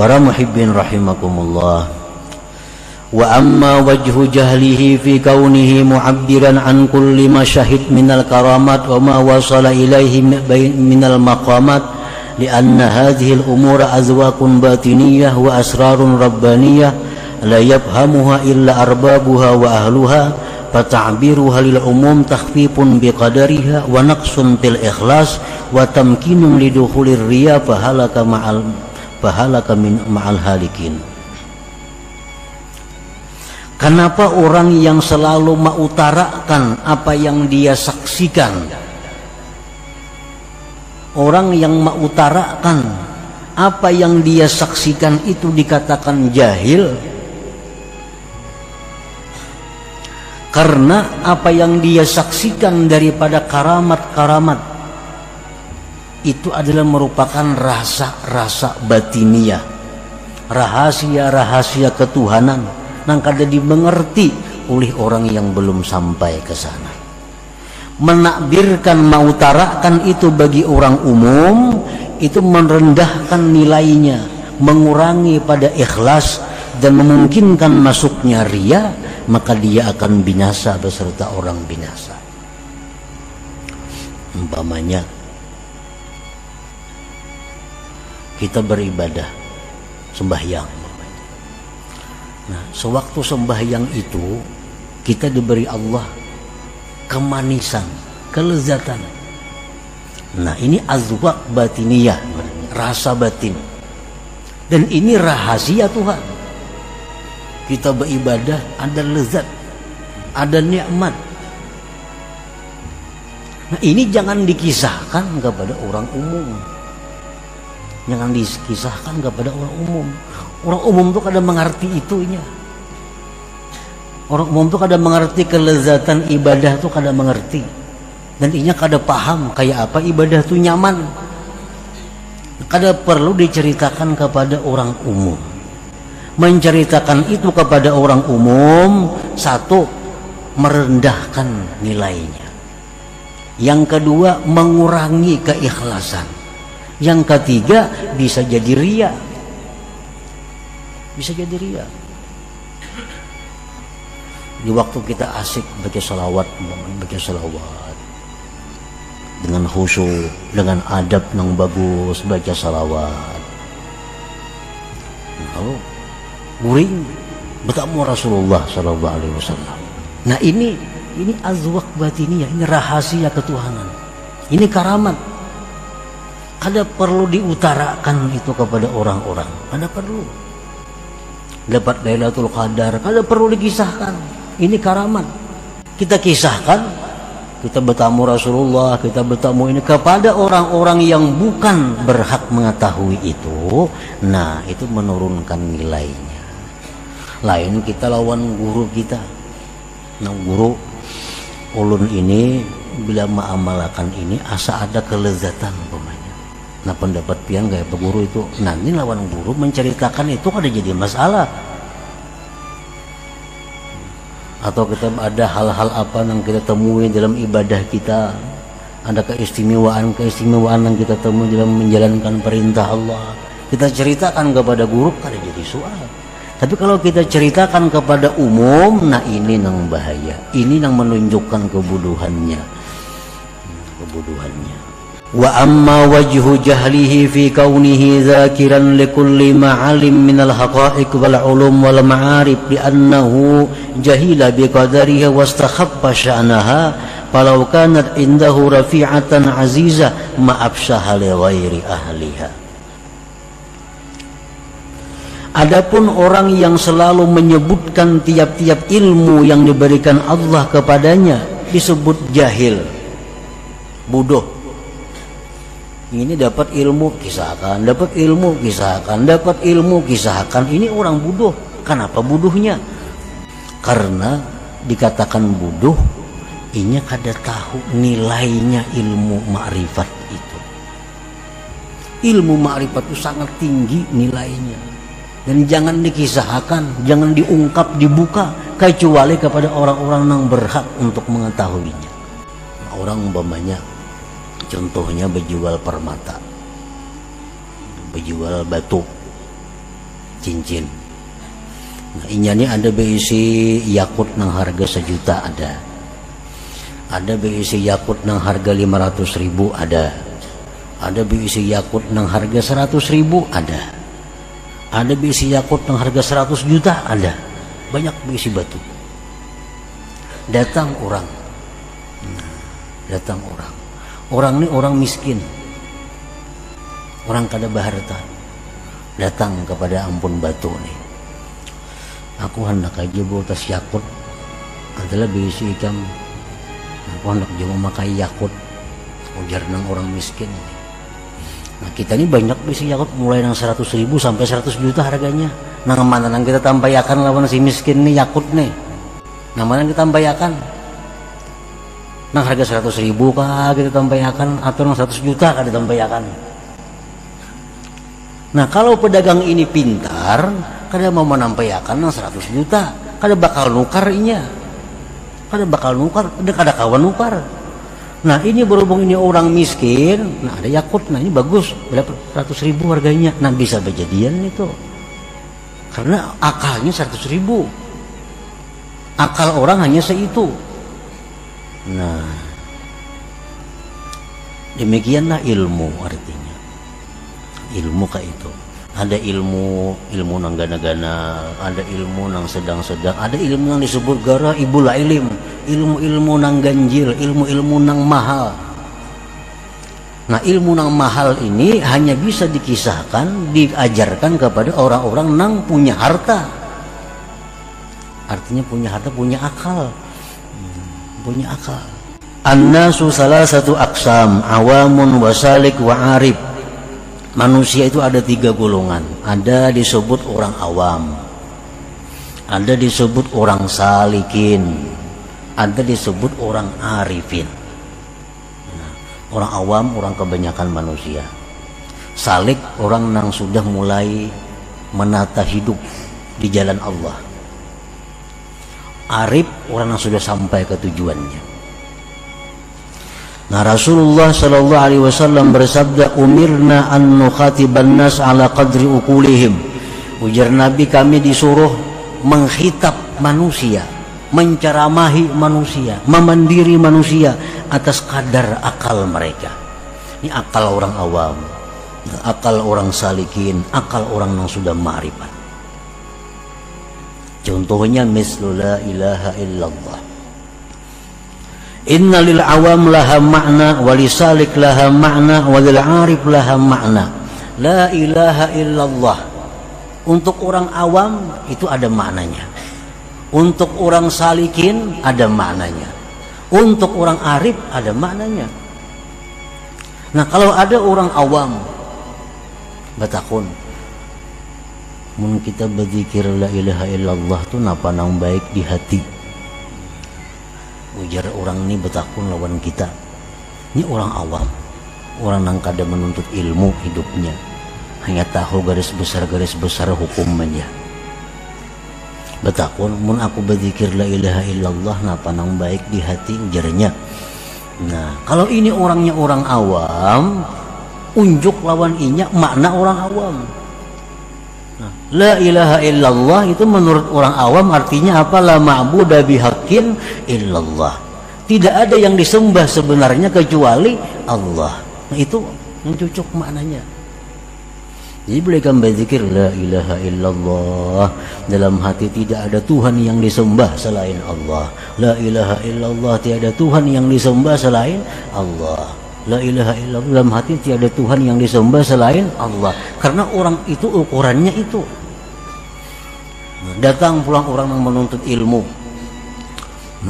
Para muhibbin rahimakumullah. Wa amma wajhu jahlihi fi kaunihi mu'abbiran an kulli ma syahid minal karamat wa ma wasala ilaihi minal maqamat lianna hadhihi al-umura azwaqun batiniyah wa asrarun rabbaniyah la yafhamuha illa arbabuha wa ahluha fata'biruha lil umum takhfifun biqadariha wa naqsun fil ikhlas wa tamkinun lidukhulir riya fahalaka ma'al halikin. Kenapa orang yang selalu mengutarakan apa yang dia saksikan, orang yang mengutarakan apa yang dia saksikan itu dikatakan jahil? Karena apa yang dia saksikan daripada karamat-karamat itu adalah merupakan rasa-rasa batiniah, rahasia-rahasia ketuhanan yang kada dimengerti oleh orang yang belum sampai ke sana. Menakbirkan, mengutarakan itu bagi orang umum itu merendahkan nilainya, mengurangi pada ikhlas dan memungkinkan masuknya riya, maka dia akan binasa beserta orang binasa. Umpamanya kita beribadah, sembahyang. Nah, sewaktu sembahyang itu kita diberi Allah kemanisan, kelezatan. Nah, ini azwaq batiniyah, rasa batin. Dan ini rahasia Tuhan. Kita beribadah ada lezat, ada nikmat. Nah, ini jangan dikisahkan kepada orang umum. Jangan dikisahkan kepada orang umum. Orang umum tuh kada mengerti itunya. Orang umum tuh kada mengerti kelezatan ibadah tuh kada mengerti. Dan inya kada paham kayak apa ibadah tuh nyaman. Kada perlu diceritakan kepada orang umum. Menceritakan itu kepada orang umum, satu, merendahkan nilainya. Yang kedua, mengurangi keikhlasan. Yang ketiga, bisa jadi riya. Bisa jadi riya. Di waktu kita asik baca salawat dengan khusyuk, dengan adab yang bagus baca salawat. Lalu guring bertemu Rasulullah sallallahu alaihi wasallam. Nah, ini azwaq batiniyah, ini rahasia ketuhanan. Ini karamat. Kada perlu diutarakan itu kepada orang-orang. Kada perlu. Dapat Lailatul Qadar, kada perlu dikisahkan. Ini karamat. Kita kisahkan, kita bertamu Rasulullah, kita bertamu ini kepada orang-orang yang bukan berhak mengetahui itu. Nah, itu menurunkan nilainya. Lain kita lawan guru kita. Nah, guru ulun ini bila mengamalkan ini asa ada kelezatan umpamanya. Nah, pendapat pian gaya guru itu nanti lawan guru menceritakan itu ada jadi masalah. Atau kita ada hal-hal apa yang kita temui dalam ibadah kita, ada keistimewaan yang kita temui dalam menjalankan perintah Allah, kita ceritakan kepada guru kada jadi soal. Tapi kalau kita ceritakan kepada umum, nah ini yang bahaya, ini yang menunjukkan kebuduhannya. Wa amma wajhu jahlihi fi kaunihi zakiran likulli ma'alim minal haqa'iq wal ulum wal ma'arif li'annahu jahila biqadariha wastakhabba sya'naha falau kanat indahu rafi'atan azizah ma'afshaha li ghairi ahliha. Adapun orang yang selalu menyebutkan tiap-tiap ilmu yang diberikan Allah kepadanya disebut jahil, bodoh. Ini dapat ilmu kisahkan, dapat ilmu kisahkan, dapat ilmu kisahkan. Ini orang bodoh. Kenapa bodohnya? Karena dikatakan bodoh, inya kada tahu nilainya ilmu ma'rifat itu. Ilmu ma'rifat itu sangat tinggi nilainya. Dan jangan dikisahkan, jangan diungkap, dibuka kecuali kepada orang-orang yang berhak untuk mengetahuinya. Nah, orang umpamanya contohnya berjual permata, berjual batu. cincin. Nah, ini ada berisi yakut nang harga 1 juta ada berisi yakut nang harga 500.000 ada berisi yakut nang harga 100.000 ada berisi yakut nang harga 100 juta banyak berisi batu. Datang orang ini orang miskin, orang kada berharta, datang kepada Ampun Batu nih, aku hendak aja bawa tas yakut adalah berisi ikan, aku hendak juga memakai yakut, ujar nang orang miskin. Nah kita ini banyak berisi yakut mulai nang 100.000 sampai 100 juta harganya. Nang mana nang kita tampayakan lawan si miskin nih yakut nih, nang mana kita tampayakan nang harga 100.000 kah kita tampayakan atau nang 100 juta kah ditampayakan. Nah kalau pedagang ini pintar, kada mau menampayakan nang 100 juta, kada bakal nukar inya, kada kawan nukar. Nah ini berhubung ini orang miskin, nah ada yakut, nah ini bagus, berapa 100.000 harganya, nah bisa berjadian itu, karena akalnya 100.000, akal orang hanya seitu. Nah demikianlah ilmu artinya, ilmu kayak itu. Ada ilmu nang gana-gana, ada ilmu nang sedang-sedang, ada ilmu yang disebut gara ibul ilim, ilmu nang ganjil, ilmu nang mahal. Nah ilmu nang mahal ini hanya bisa dikisahkan, diajarkan kepada orang-orang nang punya harta. Artinya punya harta, punya akal, punya akal. An-nasu salasatu aqsam, awamun wasalik wa arif. Manusia itu ada 3 golongan. Ada disebut orang awam, ada disebut orang salikin, ada disebut orang arifin. Nah, orang awam orang kebanyakan manusia. Salik orang yang sudah mulai menata hidup di jalan Allah. Arif orang yang sudah sampai ke tujuannya. Nah Rasulullah sallallahu alaihi wasallam bersabda, umirna an nukhatiban nas ala qadri uqulihim. Ujar Nabi, kami disuruh menghitab manusia, menceramahi manusia, memandiri manusia atas kadar akal mereka. Ini akal orang awam, akal orang salikin, akal orang yang sudah ma'rifat. Contohnya mislu la ilaha illallah. Inna lil awam laha makna, walisalik laha makna, walil arif laha makna. La ilaha illallah. Untuk orang awam itu ada maknanya. Untuk orang salikin ada maknanya. Untuk orang arif ada maknanya. Nah kalau ada orang awam batakun, mun kita berzikir la ilaha illallah tuh napa nang baik di hati. Ujar orang ini betakun lawan kita, ini orang awam, orang yang kada menuntut ilmu hidupnya, hanya tahu garis besar hukumannya. Betakun, mun aku berzikir la ilaha illallah napa nang baik di hati, ujarnya. Nah kalau ini orangnya orang awam, unjuk lawan inya makna orang awam. Nah, la ilaha illallah itu menurut orang awam artinya apa? La ma'buda bihaqqin illallah. Tidak ada yang disembah sebenarnya kecuali Allah. Nah itu yang cocok maknanya. Jadi boleh kan berzikir la ilaha illallah, dalam hati tidak ada Tuhan yang disembah selain Allah. La ilaha illallah, tiada Tuhan yang disembah selain Allah. La ilaha illallah, dalam hati tiada Tuhan yang disembah selain Allah. Karena orang itu ukurannya itu. Datang pulang orang yang menuntut ilmu.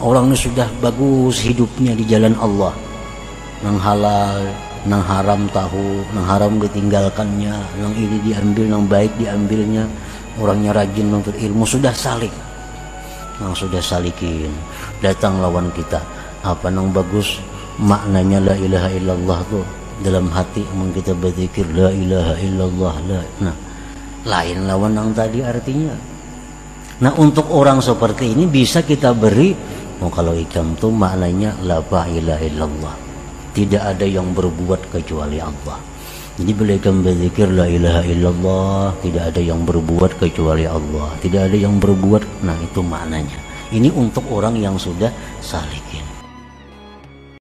Orang ini sudah bagus hidupnya di jalan Allah. Nang halal, nang haram tahu, nang haram ditinggalkannya, nang ini diambil, nang baik diambilnya. Orangnya rajin menuntut ilmu, sudah salik. Nang sudah salikin, datang lawan kita. Apa nang bagus? Maknanya la ilaha illallah tuh dalam hati mun kita berzikir la ilaha illallah la. Nah, lain lawan yang tadi artinya. Nah, untuk orang seperti ini bisa kita beri, kalau ikam tuh maknanya la ilaha illallah. Tidak ada yang berbuat kecuali Allah. Jadi belikan berzikir la ilaha illallah, tidak ada yang berbuat kecuali Allah, tidak ada yang berbuat. Nah itu maknanya. Ini untuk orang yang sudah salikin.